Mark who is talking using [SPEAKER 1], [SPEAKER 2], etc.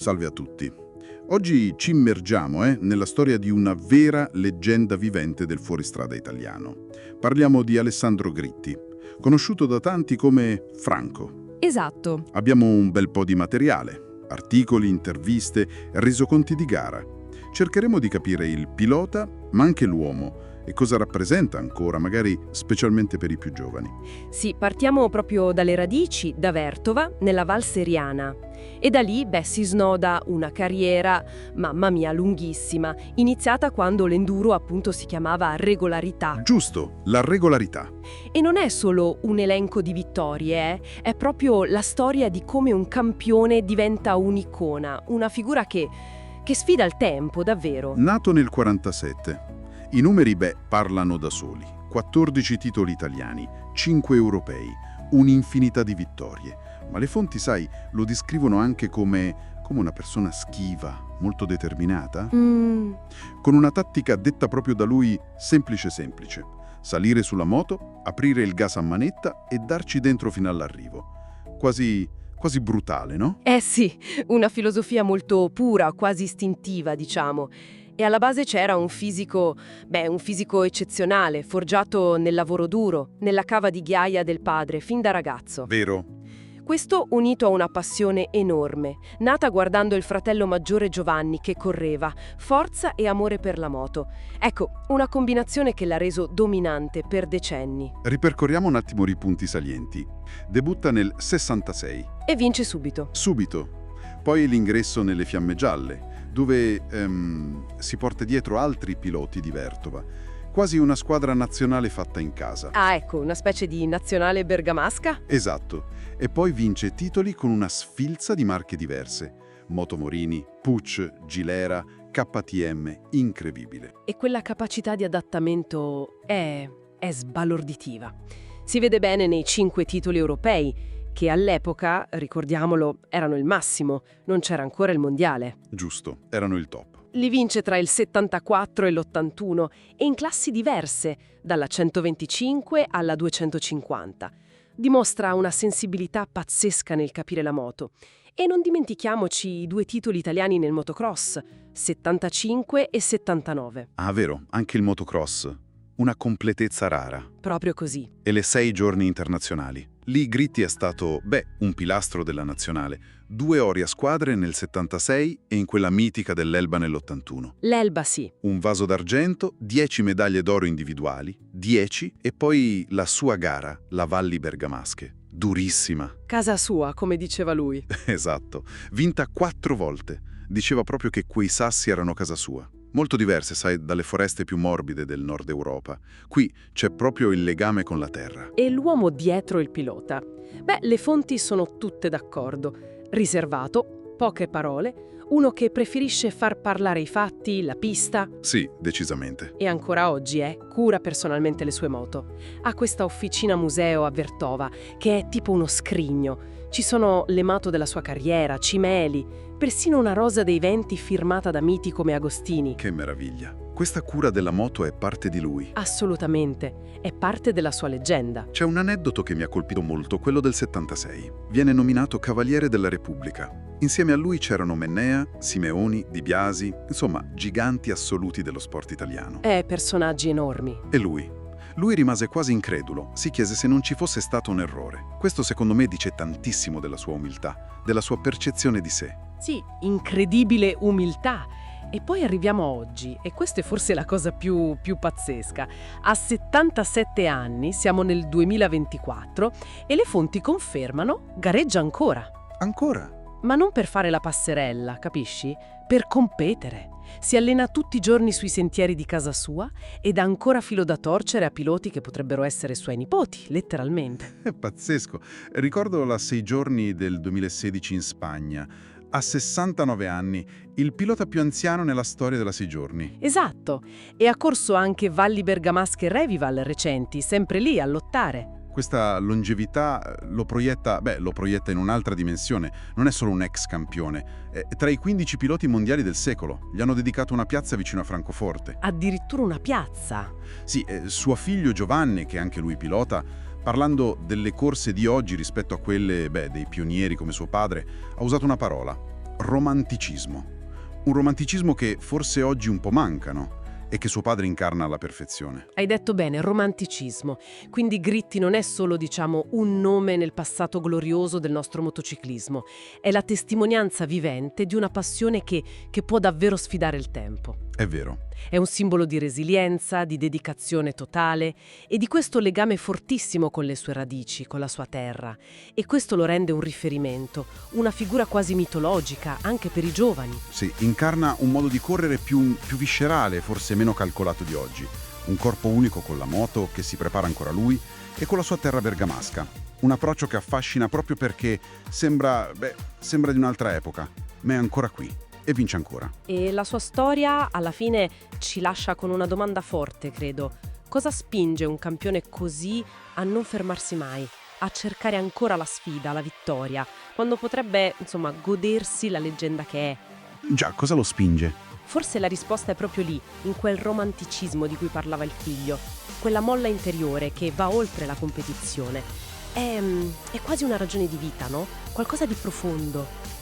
[SPEAKER 1] Salve a tutti. Oggi ci immergiamo nella storia di una vera leggenda vivente del fuoristrada italiano. Parliamo di Alessandro Gritti, conosciuto da tanti come Franco.
[SPEAKER 2] Esatto.
[SPEAKER 1] Abbiamo un bel po' di materiale, articoli, interviste, resoconti di gara. Cercheremo di capire il pilota, ma anche l'uomo, e cosa rappresenta ancora, magari specialmente per i più giovani.
[SPEAKER 2] Sì, partiamo proprio dalle radici, da Vertova, nella Val Seriana. E da lì, si snoda una carriera, mamma mia, lunghissima, iniziata quando l'enduro appunto si chiamava regolarità.
[SPEAKER 1] Giusto, la regolarità.
[SPEAKER 2] E non è solo un elenco di vittorie, è proprio la storia di come un campione diventa un'icona, una figura che sfida il tempo, davvero.
[SPEAKER 1] Nato nel 47. I numeri, parlano da soli. 14 titoli italiani, 5 europei, un'infinità di vittorie. Ma le fonti, sai, lo descrivono anche come una persona schiva, molto determinata. Con una tattica detta proprio da lui semplice. Salire sulla moto, aprire il gas a manetta e darci dentro fino all'arrivo. Quasi brutale, no?
[SPEAKER 2] Sì, una filosofia molto pura, quasi istintiva, diciamo. E alla base c'era un fisico eccezionale, forgiato nel lavoro duro, nella cava di ghiaia del padre, fin da ragazzo.
[SPEAKER 1] Vero.
[SPEAKER 2] Questo unito a una passione enorme, nata guardando il fratello maggiore Giovanni che correva, forza e amore per la moto. Ecco, una combinazione che l'ha reso dominante per decenni.
[SPEAKER 1] Ripercorriamo un attimo i punti salienti. Debutta nel 66.
[SPEAKER 2] E vince subito.
[SPEAKER 1] Poi l'ingresso nelle Fiamme Gialle, dove si porta dietro altri piloti di Vertova. Quasi una squadra nazionale fatta in casa.
[SPEAKER 2] Ah, ecco, una specie di nazionale bergamasca?
[SPEAKER 1] Esatto. E poi vince titoli con una sfilza di marche diverse. Moto Morini, Puig, Gilera, KTM, incredibile.
[SPEAKER 2] E quella capacità di adattamento è sbalorditiva. Si vede bene nei 5 titoli europei, che all'epoca, ricordiamolo, erano il massimo, non c'era ancora il mondiale.
[SPEAKER 1] Giusto, erano il top.
[SPEAKER 2] Li vince tra il 74 e l'81 e in classi diverse, dalla 125 alla 250. Dimostra una sensibilità pazzesca nel capire la moto. E non dimentichiamoci i 2 titoli italiani nel motocross, 75 e 79.
[SPEAKER 1] Ah, vero, anche il motocross. Una completezza rara.
[SPEAKER 2] Proprio così.
[SPEAKER 1] E le 6 giorni internazionali. Lì Gritti è stato, un pilastro della nazionale. 2 ori a squadre nel 76 e in quella mitica dell'Elba nell'81.
[SPEAKER 2] L'Elba sì.
[SPEAKER 1] Un vaso d'argento, 10 medaglie d'oro individuali, 10, e poi la sua gara, la Valli Bergamasche. Durissima.
[SPEAKER 2] Casa sua, come diceva lui.
[SPEAKER 1] Esatto. Vinta 4 volte. Diceva proprio che quei sassi erano casa sua. Molto diverse, sai, dalle foreste più morbide del nord Europa. Qui c'è proprio il legame con la terra.
[SPEAKER 2] E l'uomo dietro il pilota? Le fonti sono tutte d'accordo. Riservato, poche parole, uno che preferisce far parlare i fatti, la pista.
[SPEAKER 1] Sì, decisamente.
[SPEAKER 2] E ancora oggi, cura personalmente le sue moto. Ha questa officina museo a Vertova, che è tipo uno scrigno. Ci sono le moto della sua carriera, cimeli, persino una rosa dei venti firmata da miti come Agostini.
[SPEAKER 1] Che meraviglia. Questa cura della moto è parte di lui.
[SPEAKER 2] Assolutamente, è parte della sua leggenda.
[SPEAKER 1] C'è un aneddoto che mi ha colpito molto, quello del 76. Viene nominato Cavaliere della Repubblica. Insieme a lui c'erano Mennea, Simeoni, Di Biasi, insomma, giganti assoluti dello sport italiano.
[SPEAKER 2] Personaggi enormi.
[SPEAKER 1] E lui? Lui rimase quasi incredulo, si chiese se non ci fosse stato un errore. Questo secondo me dice tantissimo della sua umiltà, della sua percezione di sé.
[SPEAKER 2] Sì, incredibile umiltà. E poi arriviamo a oggi, e questa è forse la cosa più pazzesca. A 77 anni, siamo nel 2024, e le fonti confermano, gareggia ancora.
[SPEAKER 1] Ancora?
[SPEAKER 2] Ma non per fare la passerella, capisci? Per competere. Si allena tutti i giorni sui sentieri di casa sua ed ha ancora filo da torcere a piloti che potrebbero essere suoi nipoti, letteralmente.
[SPEAKER 1] È pazzesco. Ricordo la 6 giorni del 2016 in Spagna. A 69 anni, il pilota più anziano nella storia della 6 giorni.
[SPEAKER 2] Esatto. E ha corso anche Valli Bergamasche e Revival recenti, sempre lì a lottare.
[SPEAKER 1] Questa longevità lo proietta in un'altra dimensione. Non è solo un ex campione. È tra i 15 piloti mondiali del secolo. Gli hanno dedicato una piazza vicino a Francoforte.
[SPEAKER 2] Addirittura una piazza?
[SPEAKER 1] Sì, suo figlio Giovanni, che anche lui pilota, parlando delle corse di oggi rispetto a quelle, dei pionieri come suo padre, ha usato una parola: romanticismo. Un romanticismo che forse oggi un po' manca, no? E che suo padre incarna alla perfezione.
[SPEAKER 2] Hai detto bene, romanticismo. Quindi Gritti non è solo, diciamo, un nome nel passato glorioso del nostro motociclismo. È la testimonianza vivente di una passione che può davvero sfidare il tempo.
[SPEAKER 1] È vero.
[SPEAKER 2] È un simbolo di resilienza, di dedicazione totale e di questo legame fortissimo con le sue radici, con la sua terra. E questo lo rende un riferimento, una figura quasi mitologica anche per i giovani.
[SPEAKER 1] Sì, incarna un modo di correre più viscerale, forse meno calcolato di oggi. Un corpo unico con la moto, che si prepara ancora lui, e con la sua terra bergamasca. Un approccio che affascina proprio perché sembra di un'altra epoca, ma è ancora qui. E vince ancora.
[SPEAKER 2] E la sua storia alla fine ci lascia con una domanda forte, credo. Cosa spinge un campione così a non fermarsi mai, a cercare ancora la sfida, la vittoria, quando potrebbe, insomma, godersi la leggenda che è?
[SPEAKER 1] Già, cosa lo spinge?
[SPEAKER 2] Forse la risposta è proprio lì, in quel romanticismo di cui parlava il figlio, quella molla interiore che va oltre la competizione. È quasi una ragione di vita, no? Qualcosa di profondo.